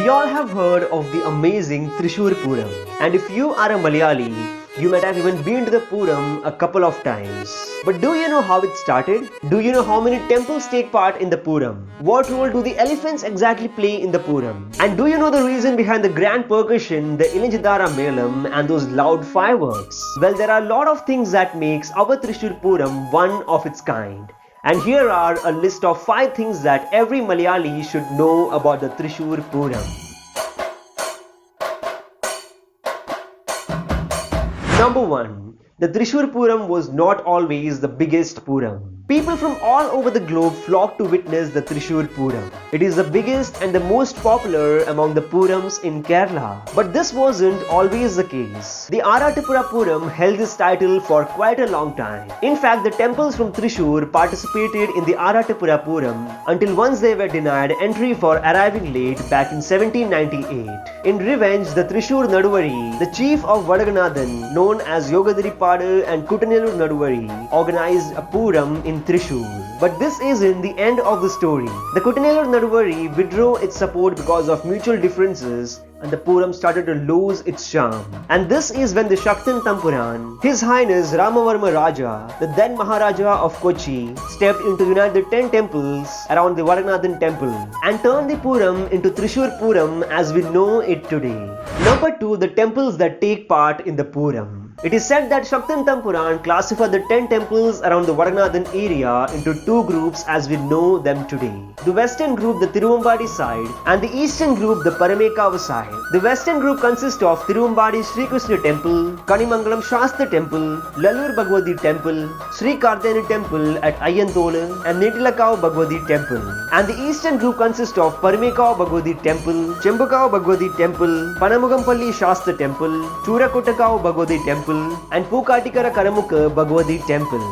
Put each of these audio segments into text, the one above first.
We all have heard of the amazing Thrissur Pooram, and if you are a Malayali, you might have even been to the Pooram a couple of times. But do you know how it started? Do you know how many temples take part in the Pooram? What role do the elephants exactly play in the Pooram? And do you know the reason behind the grand percussion, the Ilinjidara Melam and those loud fireworks? Well, there are a lot of things that makes our Thrissur Pooram one of its kind. And here are a list of 5 things that every Malayali should know about the Thrissur Pooram. Number 1. The Thrissur Pooram was not always the biggest Pooram. People from all over the globe flock to witness the Thrissur Pooram. It is the biggest and the most popular among the Poorams in Kerala. But this wasn't always the case. The Arattapura Pooram held this title for quite a long time. In fact, the temples from Thrissur participated in the Arattapura Pooram until once they were denied entry for arriving late back in 1798. In revenge, the Thrissur Naduvari, the chief of Vadaganathan, known as Yogadhiripadu and Kuttanellur Naduvari, organized a Pooram in Thrissur. But this isn't the end of the story. The Kuttanellur Naduvari withdrew its support because of mutual differences, and the Pooram started to lose its charm. And this is when the Shaktan Tampuran, His Highness Ramavarma Raja, the then Maharaja of Kochi, stepped in to unite the 10 temples around the Vadaganathan temple and turned the Pooram into Thrissur Pooram as we know it today. Number 2. The temples that take part in the Pooram. It is said that Shaktan Tampuran classified the 10 temples around the Vadaganathan area into 2 groups as we know them today. The western group, the Tiruvambadi side, and the eastern group, the Paramekkavu side. The western group consists of Tiruvambadi Sri Krishna Temple, Kanimangalam Shastra Temple, Lalur Bhagwati Temple, Sri Kardeni Temple at Ayyantholu, and Netilakavu Bhagwati Temple. And the eastern group consists of Paramekkavu Bhagwati Temple, Chembakavu Bhagwati Temple, Panamugampalli Shastra Temple, Churakottakavu Bhagwati Temple, and Pookatikara Karamukka Bhagwati Temple.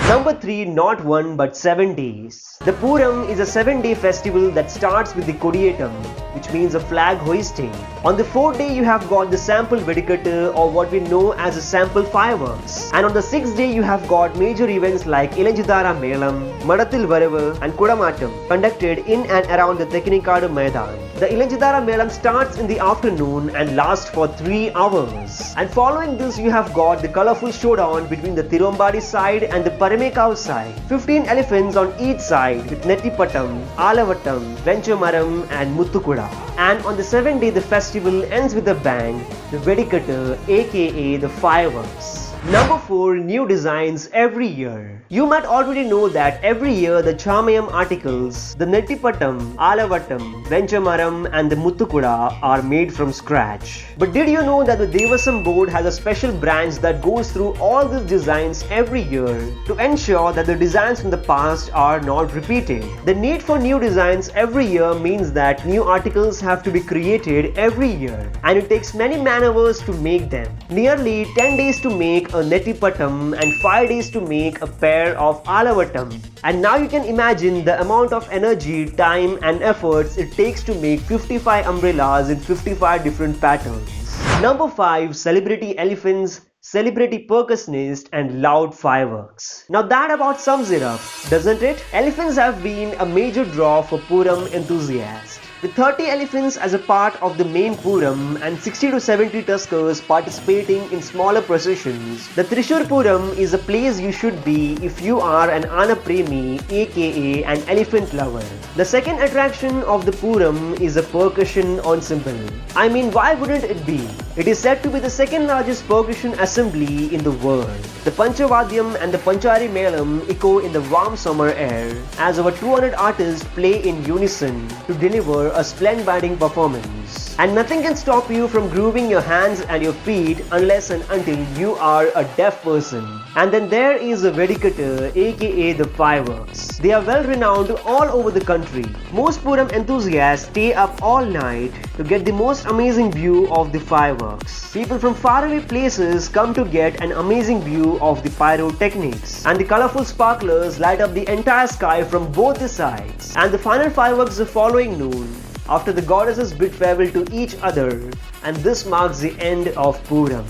Number 3. Not 1 but 7 days. The Pooram is a 7-day festival that starts with the Kodiyatam, which means a flag hoisting. On the 4th day you have got the sample vedikattu, or what we know as a sample fireworks. And on the 6th day you have got major events like Ilinjidara Melam, Madathil Varavu and Kudamatam conducted in and around the Tekkinikadu Maidan. The Ilinjidara Melam starts in the afternoon and lasts for 3 hours. And following this you have got the colourful showdown between the Tiruvambadi side and the Paramekkavu side. 15 elephants on each side with Nettipattam, Alavattam, Venchamaram and Muthukuda. And on the 7th day the festival ends with a bang, the Vedikattu, aka the fireworks. Number 4. New designs every year. You might already know that every year the Chamayam articles, the Nettipattam, Alavattam, Venchamaram and the Muthukuda are made from scratch. But did you know that the Devasam board has a special branch that goes through all these designs every year to ensure that the designs from the past are not repeated? The need for new designs every year means that new articles have to be created every year, and it takes many man-hours to make them. Nearly 10 days to make a Nettipattam and 5 days to make a pair of Alavattam. And now you can imagine the amount of energy, time and efforts it takes to make 55 umbrellas in 55 different patterns. Number 5. Celebrity elephants, celebrity percussionists and loud fireworks. Now that about sums it up, doesn't it? Elephants have been a major draw for Pooram enthusiasts. With 30 elephants as a part of the main Pooram and 60 to 70 tuskers participating in smaller processions, the Thrissur Pooram is a place you should be if you are an Anapremi, aka an elephant lover. The second attraction of the Pooram is a percussion ensemble. I mean, why wouldn't it be? It is said to be the second largest percussion assembly in the world. The Panchavadhyam and the Panchari Melam echo in the warm summer air as over 200 artists play in unison to deliver a splendid performance. And nothing can stop you from grooving your hands and your feet unless and until you are a deaf person. And then there is a Vedikattu, aka the fireworks. They are well renowned all over the country. Most Pooram enthusiasts stay up all night to get the most amazing view of the fireworks. People from faraway places come to get an amazing view of the pyrotechnics. And the colorful sparklers light up the entire sky from both the sides. And the final fireworks the following noon, after the goddesses bid farewell to each other, and this marks the end of Pooram.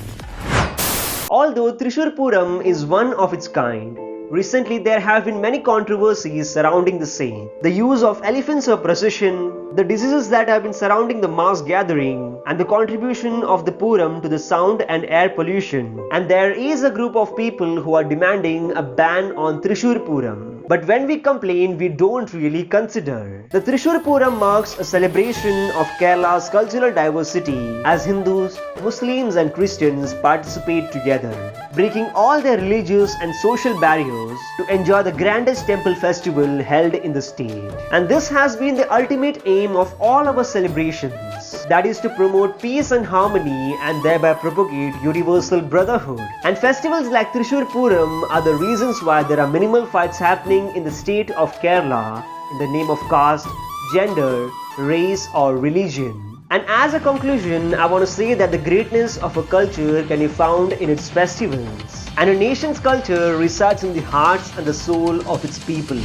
Although Thrissur Pooram is one of its kind, Recently, there have been many controversies surrounding the same. The use of elephants for procession, the diseases that have been surrounding the mass gathering, and the contribution of the Pooram to the sound and air pollution. And there is a group of people who are demanding a ban on Thrissur Pooram. But when we complain, we don't really consider. The Thrissur Pooram marks a celebration of Kerala's cultural diversity as Hindus, Muslims and Christians participate together, breaking all their religious and social barriers to enjoy the grandest temple festival held in the state. And this has been the ultimate aim of all our celebrations, that is to promote peace and harmony and thereby propagate universal brotherhood. And festivals like Thrissur Pooram are the reasons why there are minimal fights happening in the state of Kerala in the name of caste, gender, race or religion. And as a conclusion, I want to say that the greatness of a culture can be found in its festivals, and a nation's culture resides in the hearts and the soul of its people.